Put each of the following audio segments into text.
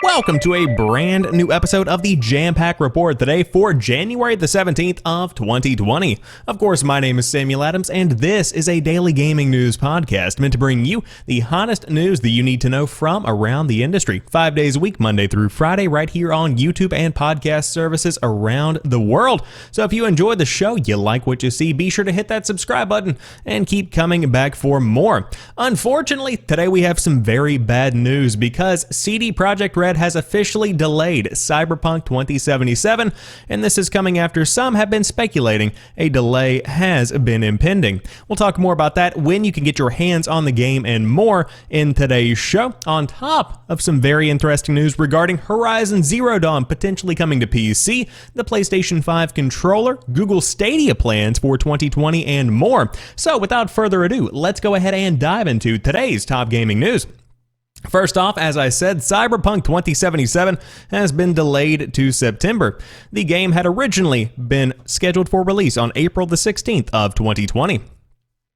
Welcome to a brand new episode of the Jampack Report today for January the 17th of 2020. Of course, my name is Samuel Adams, and this is a daily gaming news podcast meant to bring you the hottest news that you need to know from around the industry. 5 days a week, Monday through Friday, right here on YouTube and podcast services around the world. So if you enjoyed the show, you like what you see, be sure to hit that subscribe button and keep coming back for more. Unfortunately, today we have some very bad news because Projekt Red has officially delayed Cyberpunk 2077, and this is coming after some have been speculating a delay has been impending. We'll talk more about that, when you can get your hands on the game, and more in today's show, on top of some very interesting news regarding Horizon Zero Dawn potentially coming to PC, the PlayStation 5 Controller, Google Stadia plans for 2020, and more. So without further ado, let's go ahead and dive into today's top gaming news. First off, as I said, Cyberpunk 2077 has been delayed to September. The game had originally been scheduled for release on April the 16th of 2020.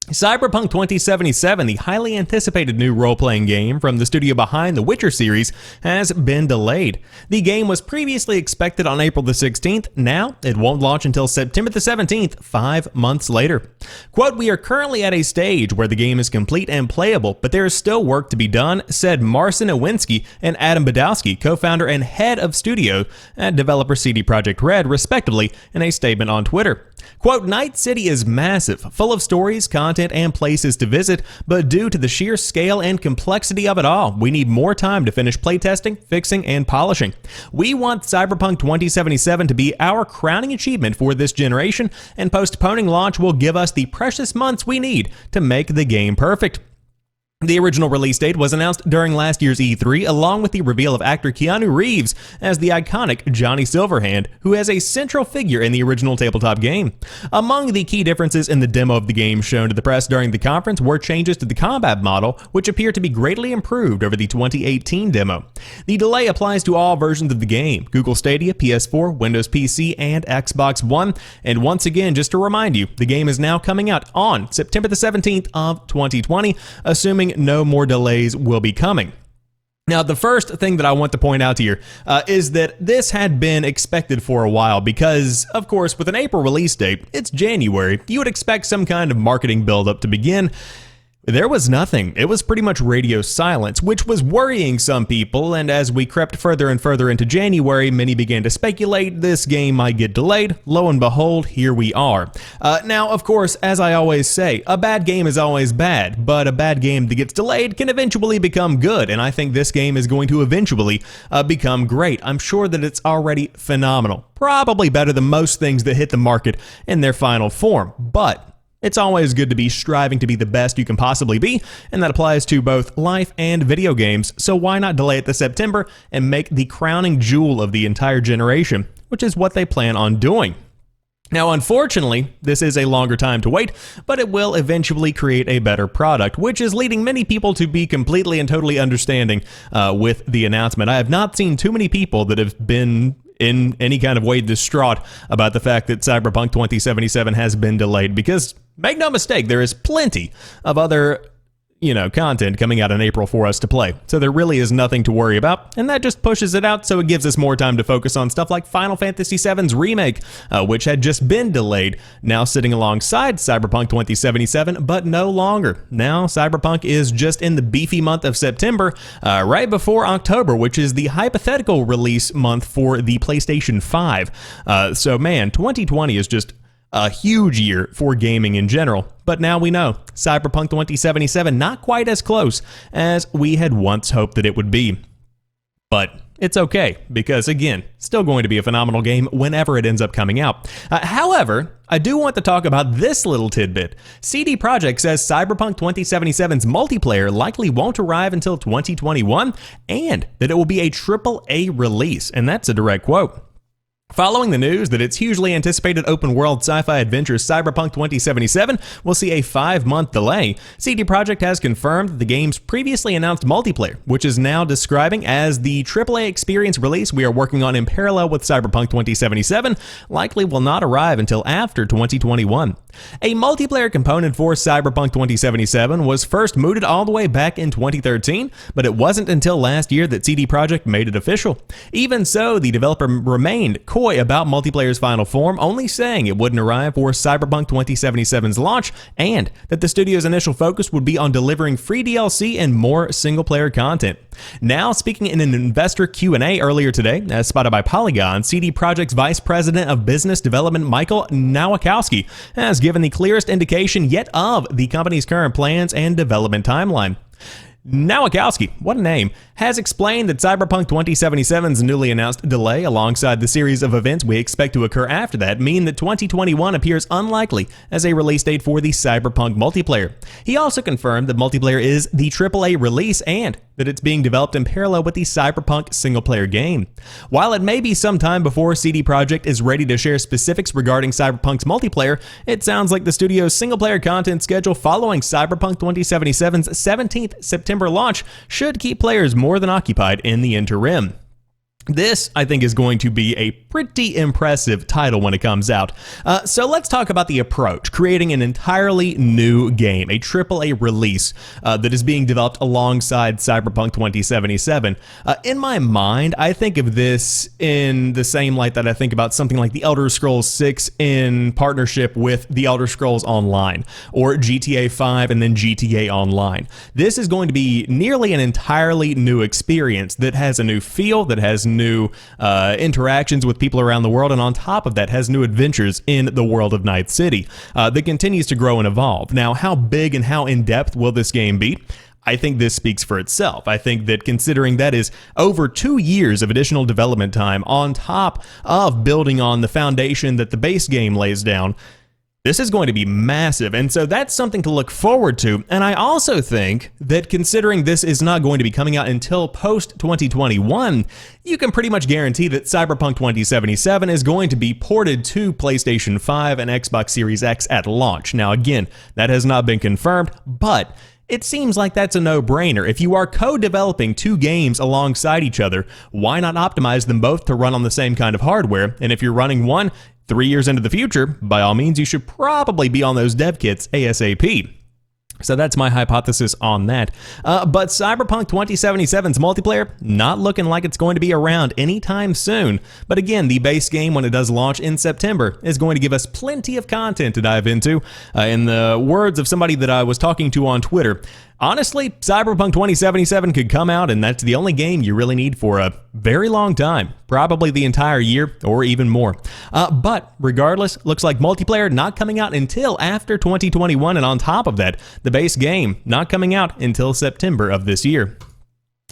Cyberpunk 2077, the highly anticipated new role-playing game from the studio behind the Witcher series, has been delayed. The game was previously expected on April the 16th. Now, it won't launch until September the 17th, 5 months later. Quote, "We are currently at a stage where the game is complete and playable, but there is still work to be done," said Marcin Iwinski and Adam Badowski, co-founder and head of studio at developer CD Projekt Red, respectively, in a statement on Twitter. Quote, "Night City is massive, full of stories, content, and places to visit, but due to the sheer scale and complexity of it all, we need more time to finish playtesting, fixing, and polishing. We want Cyberpunk 2077 to be our crowning achievement for this generation, and postponing launch will give us the precious months we need to make the game perfect." The original release date was announced during last year's E3, along with the reveal of actor Keanu Reeves as the iconic Johnny Silverhand, who has a central figure in the original tabletop game. Among the key differences in the demo of the game shown to the press during the conference were changes to the combat model, which appear to be greatly improved over the 2018 demo. The delay applies to all versions of the game: Google Stadia, PS4, Windows PC, and Xbox One. And once again, just to remind you, the game is now coming out on September the 17th of 2020, assuming no more delays will be coming. Now, the first thing that I want to point out here is that this had been expected for a while because, of course, with an April release date, it's January, you would expect some kind of marketing buildup to begin. There was nothing. It was pretty much radio silence, which was worrying some people, and as we crept further and further into January, many began to speculate this game might get delayed. Lo and behold, here we are. Now, of course, as I always say, a bad game is always bad, but a bad game that gets delayed can eventually become good, and I think this game is going to eventually become great. I'm sure that it's already phenomenal. Probably better than most things that hit the market in their final form, but it's always good to be striving to be the best you can possibly be, and that applies to both life and video games, so why not delay it to September and make the crowning jewel of the entire generation, which is what they plan on doing. Now, unfortunately, this is a longer time to wait, but it will eventually create a better product, which is leading many people to be completely and totally understanding with the announcement. I have not seen too many people that have been in any kind of way distraught about the fact that Cyberpunk 2077 has been delayed, because make no mistake, there is plenty of other content coming out in April for us to play. So there really is nothing to worry about, and that just pushes it out, so it gives us more time to focus on stuff like Final Fantasy VII's remake, which had just been delayed, now sitting alongside Cyberpunk 2077, but no longer. Now Cyberpunk is just in the beefy month of September, right before October, which is the hypothetical release month for the PlayStation 5. So man, 2020 is just a huge year for gaming in general, but now we know Cyberpunk 2077 not quite as close as we had once hoped that it would be. But it's okay, because again, still going to be a phenomenal game whenever it ends up coming out. However, I do want to talk about this little tidbit. CD Projekt says Cyberpunk 2077's multiplayer likely won't arrive until 2021, and that it will be a AAA release, and that's a direct quote. Following the news that its hugely anticipated open-world sci-fi adventure Cyberpunk 2077 will see a 5-month delay, CD Projekt has confirmed that the game's previously announced multiplayer, which is now describing as the AAA experience release we are working on in parallel with Cyberpunk 2077, likely will not arrive until after 2021. A multiplayer component for Cyberpunk 2077 was first mooted all the way back in 2013, but it wasn't until last year that CD Projekt made it official. Even so, the developer remained coy about multiplayer's final form, only saying it wouldn't arrive for Cyberpunk 2077's launch, and that the studio's initial focus would be on delivering free DLC and more single-player content. Now, speaking in an investor Q&A earlier today, as spotted by Polygon, CD Projekt's Vice President of Business Development Michael Nowakowski has given the clearest indication yet of the company's current plans and development timeline. Nowakowski, what a name, has explained that Cyberpunk 2077's newly announced delay alongside the series of events we expect to occur after that mean that 2021 appears unlikely as a release date for the Cyberpunk Multiplayer. He also confirmed that Multiplayer is the AAA release and that it's being developed in parallel with the Cyberpunk single-player game. While it may be some time before CD Projekt is ready to share specifics regarding Cyberpunk's multiplayer, it sounds like the studio's single-player content schedule following Cyberpunk 2077's 17th September launch should keep players more than occupied in the interim. This, I think, is going to be a pretty impressive title when it comes out. So let's talk about the approach, creating an entirely new game, a AAA release that is being developed alongside Cyberpunk 2077. In my mind, I think of this in the same light that I think about something like The Elder Scrolls 6 in partnership with The Elder Scrolls Online, or GTA 5 and then GTA Online. This is going to be nearly an entirely new experience that has a new feel, that has new interactions with people around the world, and on top of that has new adventures in the world of Night City that continues to grow and evolve. Now, how big and how in-depth will this game be? I think this speaks for itself. I think that considering that is over 2 years of additional development time on top of building on the foundation that the base game lays down, this is going to be massive, and so that's something to look forward to. And I also think that considering this is not going to be coming out until post-2021, you can pretty much guarantee that Cyberpunk 2077 is going to be ported to PlayStation 5 and Xbox Series X at launch. Now again, that has not been confirmed, but it seems like that's a no-brainer. If you are co-developing two games alongside each other, why not optimize them both to run on the same kind of hardware? And if you're running one 3 years into the future, by all means, you should probably be on those dev kits ASAP. So that's my hypothesis on that. But Cyberpunk 2077's multiplayer, not looking like it's going to be around anytime soon. But again, the base game, when it does launch in September, is going to give us plenty of content to dive into. In the words of somebody that I was talking to on Twitter, honestly, Cyberpunk 2077 could come out and that's the only game you really need for a very long time, probably the entire year or even more. But regardless, looks like multiplayer not coming out until after 2021, and on top of that, the base game not coming out until September of this year.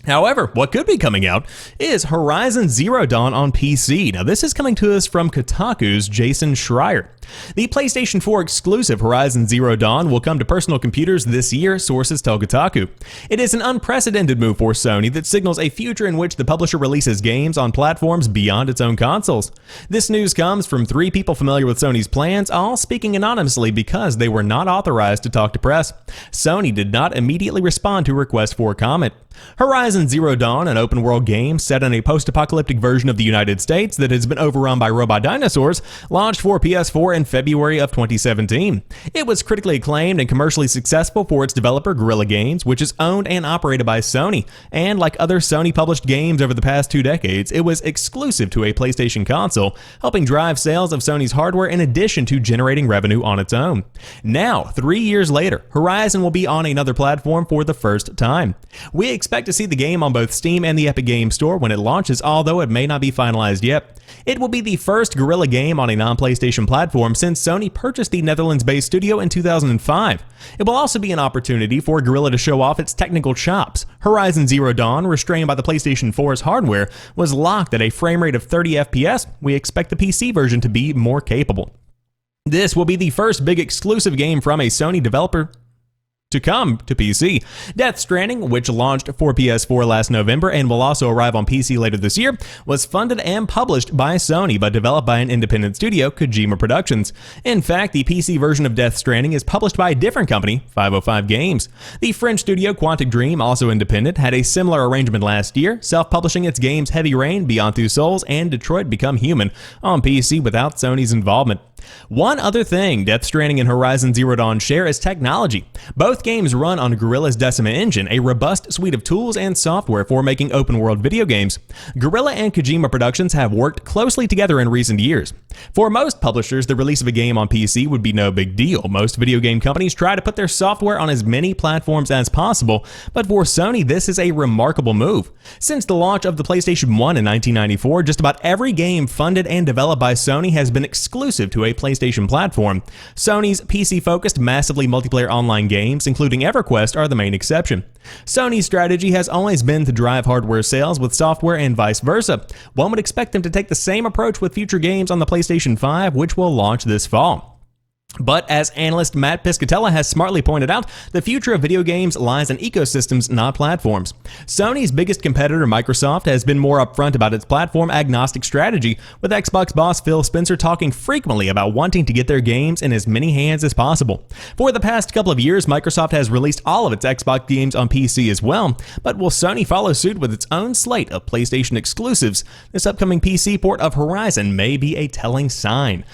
However, what could be coming out is Horizon Zero Dawn on PC. Now, this is coming to us from Kotaku's Jason Schreier. The PlayStation 4 exclusive Horizon Zero Dawn will come to personal computers this year, sources tell Kotaku. It is an unprecedented move for Sony that signals a future in which the publisher releases games on platforms beyond its own consoles. This news comes from 3 people familiar with Sony's plans, all speaking anonymously because they were not authorized to talk to press. Sony did not immediately respond to requests for comment. Horizon Zero Dawn, an open-world game set in a post-apocalyptic version of the United States that has been overrun by robot dinosaurs, launched for PS4 in February of 2017. It was critically acclaimed and commercially successful for its developer, Guerrilla Games, which is owned and operated by Sony. And like other Sony-published games over the past 2 decades, it was exclusive to a PlayStation console, helping drive sales of Sony's hardware in addition to generating revenue on its own. Now, 3 years later, Horizon will be on another platform for the first time. We expect to see the game on both Steam and the Epic Games Store when it launches, although it may not be finalized yet. It will be the first Guerrilla game on a non-PlayStation platform since Sony purchased the Netherlands-based studio in 2005. It will also be an opportunity for Guerrilla to show off its technical chops. Horizon Zero Dawn, restrained by the PlayStation 4's hardware, was locked at a frame rate of 30 FPS. We expect the PC version to be more capable. This will be the first big exclusive game from a Sony developer to come to PC. Death Stranding, which launched for PS4 last November and will also arrive on PC later this year, was funded and published by Sony but developed by an independent studio, Kojima Productions. In fact, the PC version of Death Stranding is published by a different company, 505 Games. The French studio Quantic Dream, also independent, had a similar arrangement last year, self-publishing its games Heavy Rain, Beyond Two Souls, and Detroit Become Human on PC without Sony's involvement. One other thing Death Stranding and Horizon Zero Dawn share is technology. Both games run on Guerrilla's Decima engine, a robust suite of tools and software for making open-world video games. Guerrilla and Kojima Productions have worked closely together in recent years. For most publishers, the release of a game on PC would be no big deal. Most video game companies try to put their software on as many platforms as possible, but for Sony, this is a remarkable move. Since the launch of the PlayStation 1 in 1994, just about every game funded and developed by Sony has been exclusive to a PlayStation platform. Sony's PC-focused, massively multiplayer online games, including EverQuest, are the main exception. Sony's strategy has always been to drive hardware sales with software and vice versa. One would expect them to take the same approach with future games on the PlayStation 5, which will launch this fall. But as analyst Matt Piscatella has smartly pointed out, the future of video games lies in ecosystems, not platforms. Sony's biggest competitor, Microsoft, has been more upfront about its platform-agnostic strategy, with Xbox boss Phil Spencer talking frequently about wanting to get their games in as many hands as possible. For the past couple of years, Microsoft has released all of its Xbox games on PC as well, but will Sony follow suit with its own slate of PlayStation exclusives? This upcoming PC port of Horizon may be a telling sign.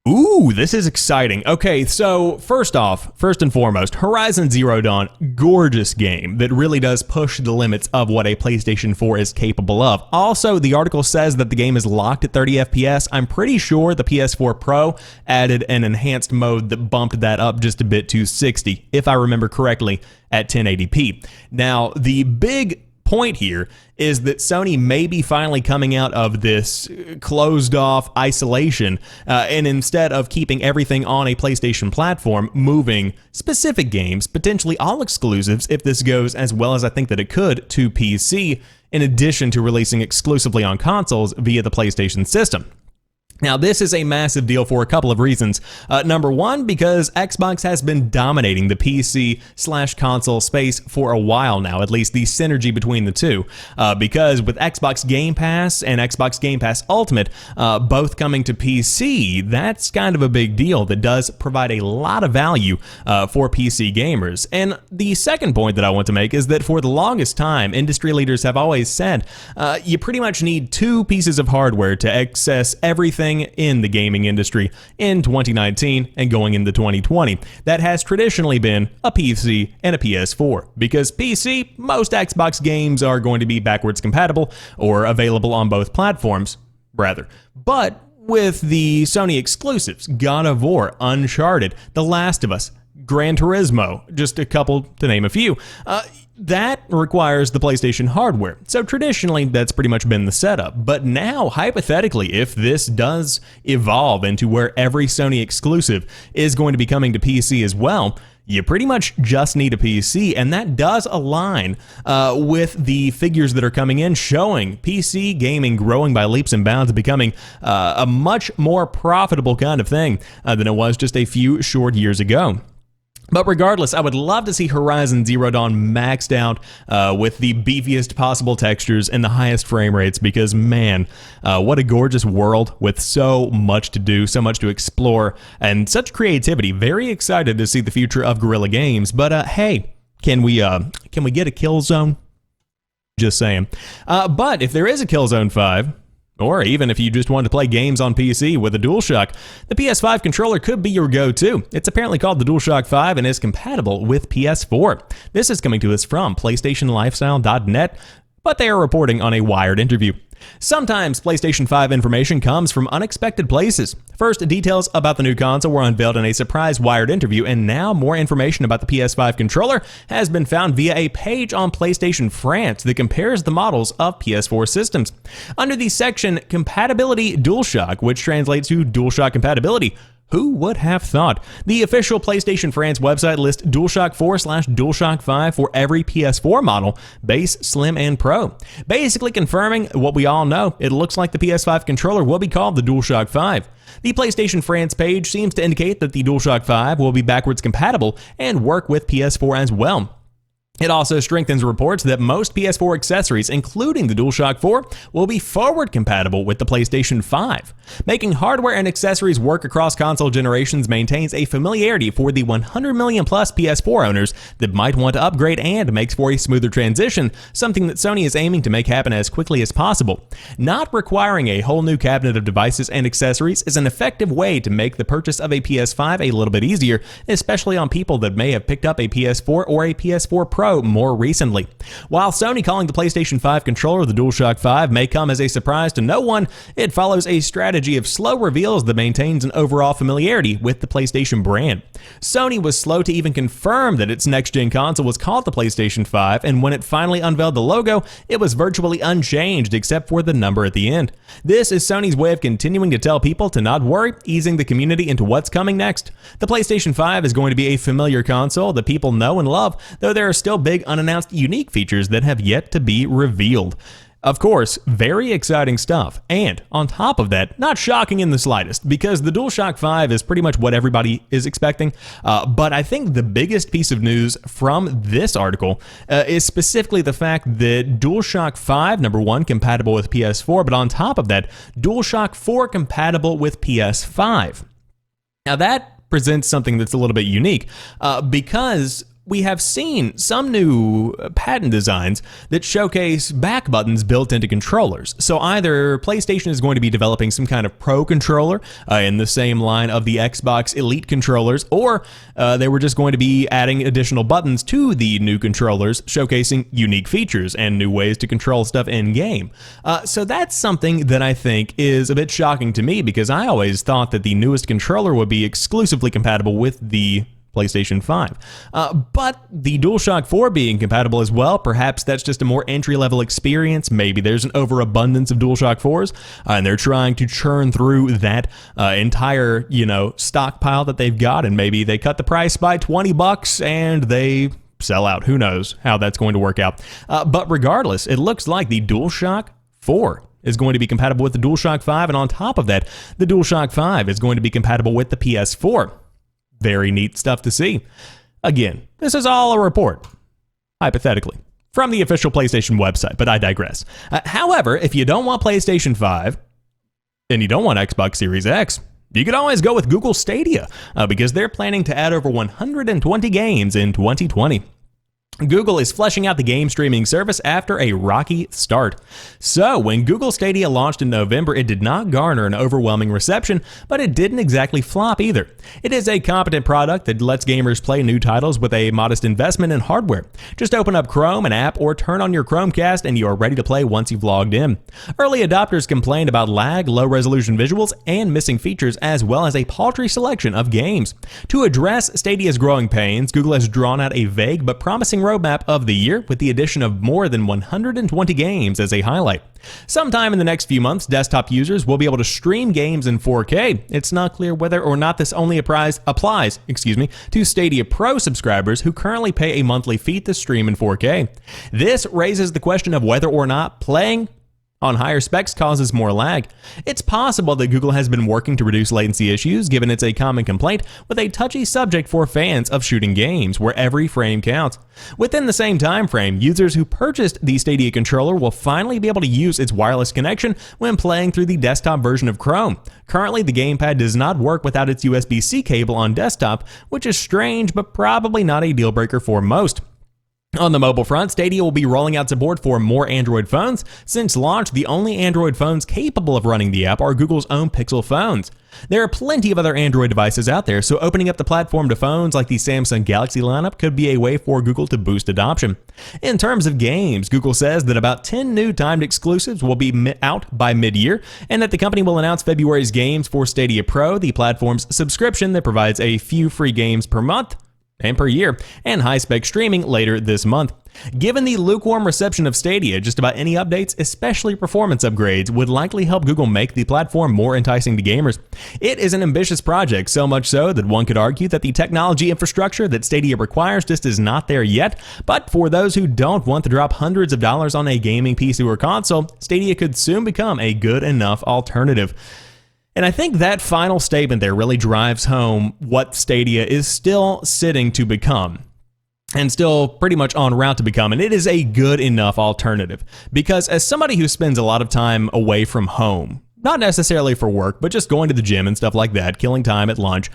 Ooh, this is exciting. Okay, so first and foremost, Horizon Zero Dawn, gorgeous game that really does push the limits of what a PlayStation 4 is capable of. Also, the article says that the game is locked at 30 FPS. I'm pretty sure the PS4 Pro added an enhanced mode that bumped that up just a bit to 60, if I remember correctly, at 1080p. Now, the big point here is that Sony may be finally coming out of this closed off isolation and instead of keeping everything on a PlayStation platform, moving specific games, potentially all exclusives if this goes as well as I think that it could, to PC, in addition to releasing exclusively on consoles via the PlayStation system. Now, this is a massive deal for a couple of reasons. Number one, because Xbox has been dominating the PC/console space for a while now, at least the synergy between the two. Because with Xbox Game Pass and Xbox Game Pass Ultimate both coming to PC, that's kind of a big deal that does provide a lot of value for PC gamers. And the second point that I want to make is that for the longest time, industry leaders have always said you pretty much need two pieces of hardware to access everything in the gaming industry in 2019 and going into 2020. That has traditionally been a PC and a PS4, because PC, most Xbox games are going to be backwards compatible or available on both platforms, rather. But with the Sony exclusives, God of War, Uncharted, The Last of Us, Gran Turismo, just a couple to name a few, that requires the PlayStation hardware. So traditionally, that's pretty much been the setup. But now, hypothetically, if this does evolve into where every Sony exclusive is going to be coming to PC as well, you pretty much just need a PC, and that does align with the figures that are coming in, showing PC gaming growing by leaps and bounds, becoming a much more profitable kind of thing than it was just a few short years ago. But regardless, I would love to see Horizon Zero Dawn maxed out with the beefiest possible textures and the highest frame rates, because man, what a gorgeous world with so much to do, so much to explore, and such creativity. Very excited to see the future of Guerrilla Games. But hey, can we get a Killzone? Just saying. But if there is a Killzone 5, or even if you just want to play games on PC with a DualShock, the PS5 Controller could be your go-to. It's apparently called the DualShock 5 and is compatible with PS4. This is coming to us from PlayStationLifestyle.net, but they are reporting on a Wired interview. Sometimes PlayStation 5 information comes from unexpected places. First, details about the new console were unveiled in a surprise Wired interview, and now more information about the PS5 controller has been found via a page on PlayStation France that compares the models of PS4 systems. Under the section Compatibility DualShock, which translates to DualShock Compatibility, Who would have thought? The official PlayStation France website lists DualShock 4/DualShock 5 for every PS4 model, base, slim, and pro. Basically confirming what we all know. It looks like the PS5 controller will be called the DualShock 5. The PlayStation France page seems to indicate that the DualShock 5 will be backwards compatible and work with PS4 as well. It also strengthens reports that most PS4 accessories, including the DualShock 4, will be forward compatible with the PlayStation 5. Making hardware and accessories work across console generations maintains a familiarity for the 100 million plus PS4 owners that might want to upgrade and makes for a smoother transition, something that Sony is aiming to make happen as quickly as possible. Not requiring a whole new cabinet of devices and accessories is an effective way to make the purchase of a PS5 a little bit easier, especially on people that may have picked up a PS4 or a PS4 Pro more recently. While Sony calling the PlayStation 5 controller the DualShock 5 may come as a surprise to no one, it follows a strategy of slow reveals that maintains an overall familiarity with the PlayStation brand. Sony was slow to even confirm that its next-gen console was called the PlayStation 5, and when it finally unveiled the logo, it was virtually unchanged except for the number at the end. This is Sony's way of continuing to tell people to not worry, easing the community into what's coming next. The PlayStation 5 is going to be a familiar console that people know and love, though there are still big unannounced unique features that have yet to be revealed. Of course, very exciting stuff, and on top of that, not shocking in the slightest, because the DualShock 5 is pretty much what everybody is expecting, but I think the biggest piece of news from this article is specifically the fact that DualShock 5, number one, compatible with PS4, but on top of that, DualShock 4 compatible with PS5. Now that presents something that's a little bit unique, because we have seen some new patent designs that showcase back buttons built into controllers. So either PlayStation is going to be developing some kind of Pro controller in the same line of the Xbox Elite controllers, or they were just going to be adding additional buttons to the new controllers, showcasing unique features and new ways to control stuff in-game. So that's something that I think is a bit shocking to me, because I always thought that the newest controller would be exclusively compatible with the PlayStation 5. But the DualShock 4 being compatible as well, perhaps that's just a more entry-level experience. Maybe there's an overabundance of DualShock 4s, and they're trying to churn through that entire, stockpile that they've got, and maybe they cut the price by $20 and they sell out. Who knows how that's going to work out. But regardless, it looks like the DualShock 4 is going to be compatible with the DualShock 5, and on top of that, the DualShock 5 is going to be compatible with the PS4. Very neat stuff to see. Again, this is all a report, hypothetically, from the official PlayStation website, but I digress. However, if you don't want PlayStation 5 and you don't want Xbox Series X, you could always go with Google Stadia, because they're planning to add over 120 games in 2020. Google is fleshing out the game streaming service after a rocky start. So, when Google Stadia launched in November, it did not garner an overwhelming reception, but it didn't exactly flop either. It is a competent product that lets gamers play new titles with a modest investment in hardware. Just open up Chrome, an app, or turn on your Chromecast and you are ready to play once you've logged in. Early adopters complained about lag, low-resolution visuals, and missing features, as well as a paltry selection of games. To address Stadia's growing pains, Google has drawn out a vague but promising roadmap of the year, with the addition of more than 120 games as a highlight. Sometime in the next few months, desktop users will be able to stream games in 4K. It's not clear whether or not this only applies to Stadia Pro subscribers who currently pay a monthly fee to stream in 4K. This raises the question of whether or not playing on higher specs causes more lag. It's possible that Google has been working to reduce latency issues, given it's a common complaint with a touchy subject for fans of shooting games, where every frame counts. Within the same time frame, users who purchased the Stadia controller will finally be able to use its wireless connection when playing through the desktop version of Chrome. Currently, the gamepad does not work without its USB-C cable on desktop, which is strange, but probably not a deal breaker for most. On the mobile front, Stadia will be rolling out support for more Android phones. Since launch, the only Android phones capable of running the app are Google's own Pixel phones. There are plenty of other Android devices out there, so opening up the platform to phones like the Samsung Galaxy lineup could be a way for Google to boost adoption. In terms of games, Google says that about 10 new timed exclusives will be out by mid-year, and that the company will announce February's games for Stadia Pro, the platform's subscription that provides a few free games per month, and per year, and high-spec streaming later this month. Given the lukewarm reception of Stadia, just about any updates, especially performance upgrades, would likely help Google make the platform more enticing to gamers. It is an ambitious project, so much so that one could argue that the technology infrastructure that Stadia requires just is not there yet, but for those who don't want to drop hundreds of dollars on a gaming PC or console, Stadia could soon become a good enough alternative. And I think that final statement there really drives home what Stadia is still sitting to become, and still pretty much en route to become, and it is a good enough alternative. Because as somebody who spends a lot of time away from home, not necessarily for work, but just going to the gym and stuff like that, killing time at lunch,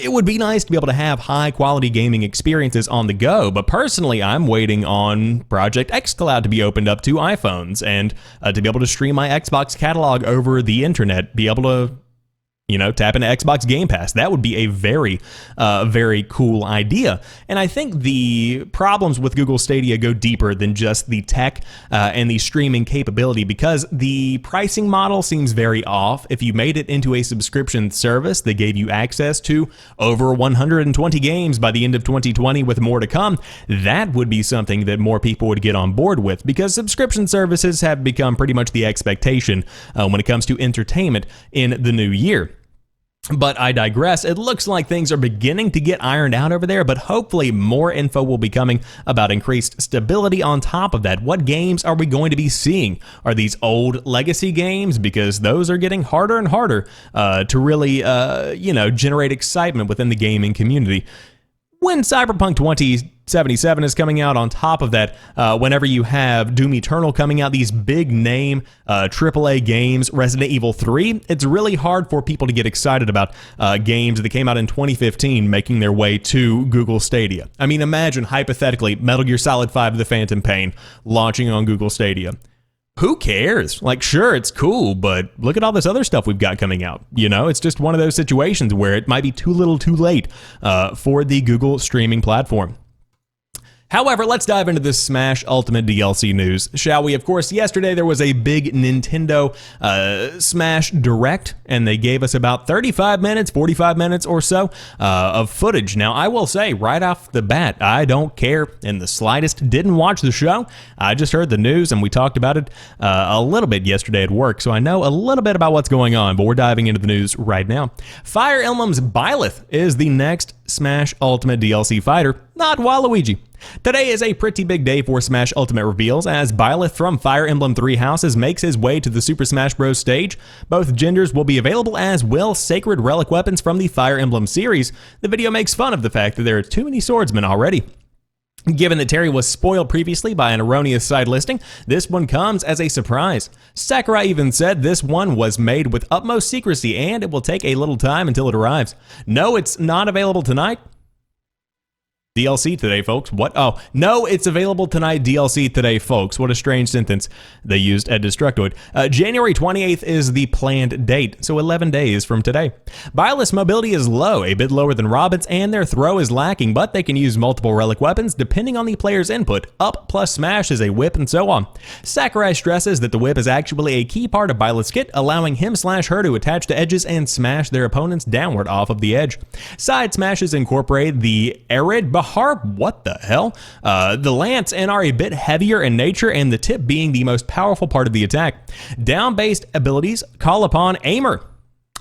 it would be nice to be able to have high quality gaming experiences on the go. But personally, I'm waiting on Projekt xCloud to be opened up to iPhones, and to be able to stream my Xbox catalog over the internet, be able to tap into Xbox Game Pass. That would be a very, very cool idea. And I think the problems with Google Stadia go deeper than just the tech and the streaming capability, because the pricing model seems very off. If you made it into a subscription service that gave you access to over 120 games by the end of 2020 with more to come, that would be something that more people would get on board with, because subscription services have become pretty much the expectation when it comes to entertainment in the new year. But I digress. It looks like things are beginning to get ironed out over there, but hopefully more info will be coming about increased stability on top of that. What games are we going to be seeing? Are these old legacy games? Because those are getting harder and harder to really, generate excitement within the gaming community. When Cyberpunk 2077 is coming out, on top of that, whenever you have Doom Eternal coming out, these big name AAA games, Resident Evil 3, it's really hard for people to get excited about games that came out in 2015 making their way to Google Stadia. I mean, imagine hypothetically Metal Gear Solid 5: The Phantom Pain launching on Google Stadia. Who cares? Like, sure, it's cool, but look at all this other stuff we've got coming out. It's just one of those situations where it might be too little too late for the Google streaming platform. However, let's dive into this Smash Ultimate DLC news, shall we? Of course, yesterday there was a big Nintendo Smash Direct, and they gave us about 35 minutes, 45 minutes or so of footage. Now, I will say right off the bat, I don't care in the slightest. Didn't watch the show. I just heard the news, and we talked about it a little bit yesterday at work, so I know a little bit about what's going on, but we're diving into the news right now. Fire Emblem's Byleth is the next Smash Ultimate DLC fighter, not Waluigi. Today is a pretty big day for Smash Ultimate reveals, as Byleth from Fire Emblem Three Houses makes his way to the Super Smash Bros. Stage. Both genders will be available, as will sacred relic weapons from the Fire Emblem series. The video makes fun of the fact that there are too many swordsmen already. Given that Terry was spoiled previously by an erroneous side listing, this one comes as a surprise. Sakurai even said this one was made with utmost secrecy and it will take a little time until it arrives. No, it's not available tonight. DLC today, folks. What? Oh, no, it's available tonight. DLC today, folks. What a strange sentence they used at Destructoid. January 28th is the planned date, so 11 days from today. Byleth's mobility is low, a bit lower than Rabbids, and their throw is lacking, but they can use multiple relic weapons depending on the player's input. Up plus smash is a whip, and so on. Sakurai stresses that the whip is actually a key part of Byleth's kit, allowing him/her to attach to edges and smash their opponents downward off of the edge. Side smashes incorporate the arid what the hell? The lance and are a bit heavier in nature, and the tip being the most powerful part of the attack. Down-based abilities call upon Aimer.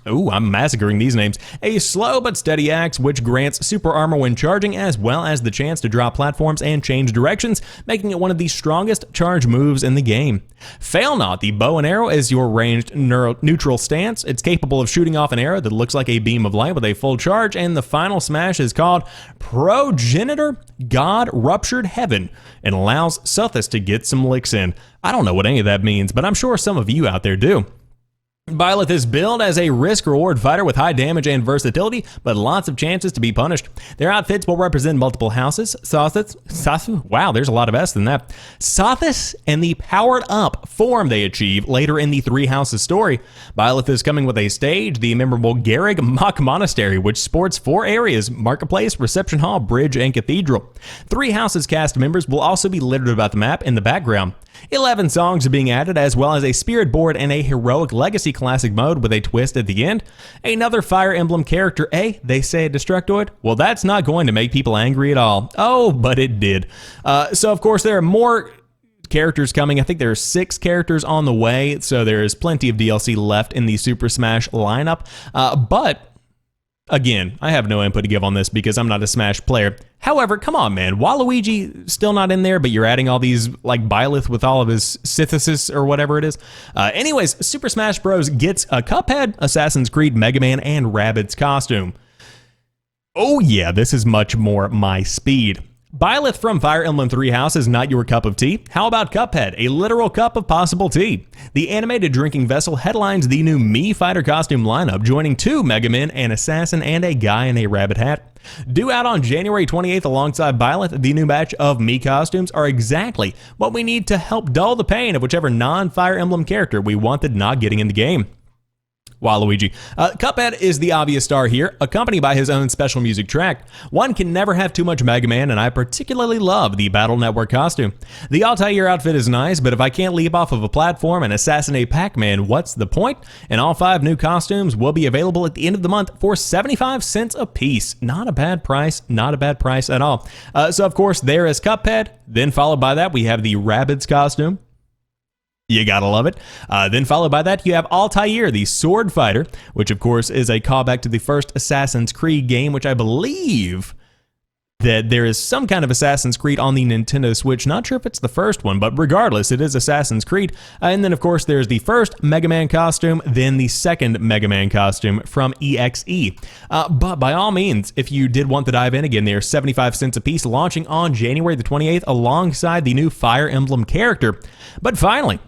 Ooh, I'm massacring these names. A slow but steady axe which grants super armor when charging, as well as the chance to drop platforms and change directions, making it one of the strongest charge moves in the game. Fail Not, the bow and arrow is your ranged neutral stance. It's capable of shooting off an arrow that looks like a beam of light with a full charge, and the final smash is called Progenitor God Ruptured Heaven and allows Sothis to get some licks in. I don't know what any of that means, but I'm sure some of you out there do. Byleth is billed as a risk-reward fighter with high damage and versatility, but lots of chances to be punished. Their outfits will represent multiple houses, wow, there's a lot of S in that, Sothis, and the powered-up form they achieve later in the Three Houses story. Byleth is coming with a stage, the memorable Garrig Mock Monastery, which sports 4 areas: Marketplace, Reception Hall, Bridge, and Cathedral. Three Houses cast members will also be littered about the map in the background. 11 songs are being added, as well as a spirit board and a heroic legacy classic mode with a twist at the end. Another Fire Emblem character, they say a Destructoid? Well, that's not going to make people angry at all. Oh, but it did. So of course there are more characters coming. I think there are 6 characters on the way, so there is plenty of DLC left in the Super Smash lineup. But again, I have no input to give on this because I'm not a Smash player. However, come on, man. Waluigi still not in there, but you're adding all these, like Byleth with all of his synthesis or whatever it is. Anyways, Super Smash Bros. Gets a Cuphead, Assassin's Creed, Mega Man, and Rabbids costume. Oh yeah, this is much more my speed. Byleth from Fire Emblem Three House is not your cup of tea. How about Cuphead, a literal cup of possible tea? The animated drinking vessel headlines the new Mii Fighter costume lineup, joining 2 Mega Men, an assassin, and a guy in a rabbit hat. Due out on January 28th alongside Byleth, the new batch of Mii costumes are exactly what we need to help dull the pain of whichever non-Fire Emblem character we wanted not getting in the game. Waluigi. Cuphead is the obvious star here, accompanied by his own special music track. One can never have too much Mega Man, and I particularly love the Battle Network costume. The Altair outfit is nice, but if I can't leap off of a platform and assassinate Pac-Man, what's the point? And all 5 new costumes will be available at the end of the month for 75 cents a piece. Not a bad price, not a bad price at all. So of course there is Cuphead, then followed by that we have the Rabbids costume. You gotta love it. Then followed by that, you have Altair, the sword fighter, which of course is a callback to the first Assassin's Creed game, which I believe that there is some kind of Assassin's Creed on the Nintendo Switch. Not sure if it's the first one, but regardless, it is Assassin's Creed. And then of course there's the first Mega Man costume, then the second Mega Man costume from EXE. But by all means, if you did want to dive in again, they're 75 cents a piece, launching on January the 28th alongside the new Fire Emblem character. But finally,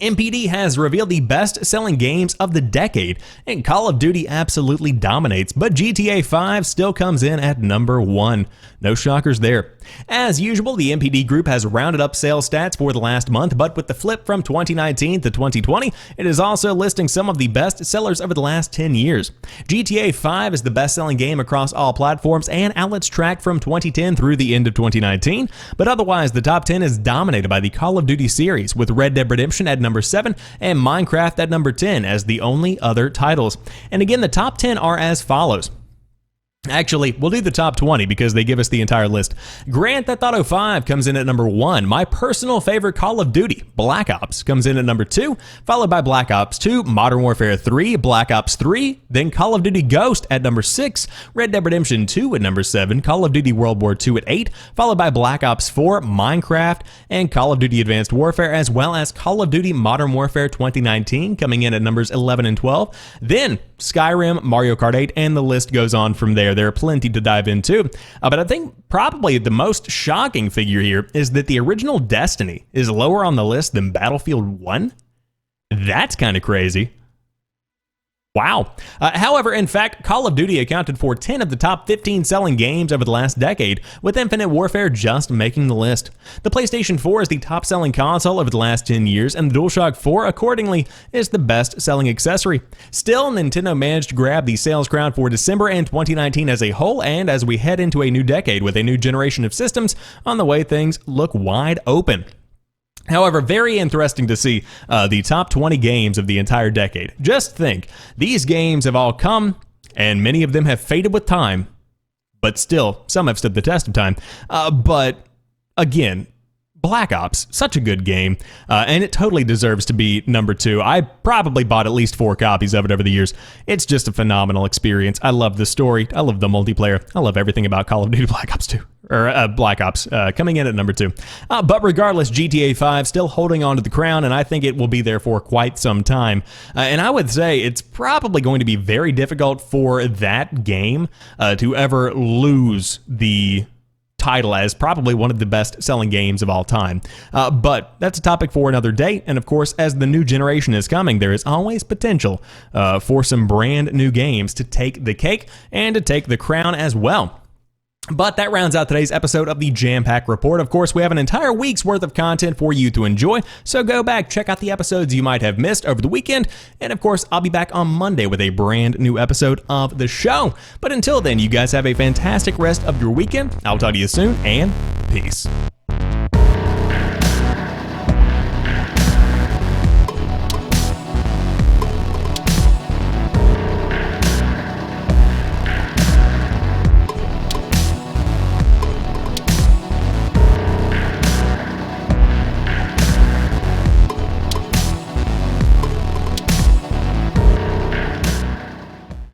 NPD has revealed the best-selling games of the decade, and Call of Duty absolutely dominates, but GTA 5 still comes in at number 1. No shockers there. As usual, the NPD group has rounded up sales stats for the last month, but with the flip from 2019 to 2020, it is also listing some of the best sellers over the last 10 years. GTA 5 is the best-selling game across all platforms and outlets tracked from 2010 through the end of 2019, but otherwise the top 10 is dominated by the Call of Duty series, with Red Dead Redemption at number 7 and Minecraft at number 10 as the only other titles. And again, the top 10 are as follows. Actually, we'll do the top 20 because they give us the entire list. Grand Theft Auto 5 comes in at number 1. My personal favorite Call of Duty, Black Ops, comes in at number 2, followed by Black Ops 2, Modern Warfare 3, Black Ops 3, then Call of Duty Ghost at number 6, Red Dead Redemption 2 at number 7, Call of Duty World War 2 at 8, followed by Black Ops 4, Minecraft, and Call of Duty Advanced Warfare, as well as Call of Duty Modern Warfare 2019 coming in at numbers 11 and 12. Then Skyrim, Mario Kart 8, and the list goes on from there. There are plenty to dive into, but I think probably the most shocking figure here is that the original Destiny is lower on the list than Battlefield 1. That's kind of crazy. Wow. However, in fact, Call of Duty accounted for 10 of the top 15 selling games over the last decade, with Infinite Warfare just making the list. The PlayStation 4 is the top selling console over the last 10 years, and the DualShock 4 accordingly is the best selling accessory. Still, Nintendo managed to grab the sales crown for December and 2019 as a whole, and as we head into a new decade with a new generation of systems on the way, things look wide open. However, very interesting to see the top 20 games of the entire decade. Just think, these games have all come, and many of them have faded with time, but still, some have stood the test of time. But again, Black Ops, such a good game, and it totally deserves to be number 2. I probably bought at least 4 copies of it over the years. It's just a phenomenal experience. I love the story. I love the multiplayer. I love everything about Call of Duty Black Ops 2. Or Black Ops, coming in at number 2. But regardless, GTA 5 still holding on to the crown, and I think it will be there for quite some time. And I would say it's probably going to be very difficult for that game to ever lose the title as probably one of the best selling games of all time. But that's a topic for another day. And of course, as the new generation is coming, there is always potential for some brand new games to take the cake and to take the crown as well. But that rounds out today's episode of the Jampack Report. Of course, we have an entire week's worth of content for you to enjoy, so go back, check out the episodes you might have missed over the weekend, and of course, I'll be back on Monday with a brand new episode of the show. But until then, you guys have a fantastic rest of your weekend. I'll talk to you soon, and peace.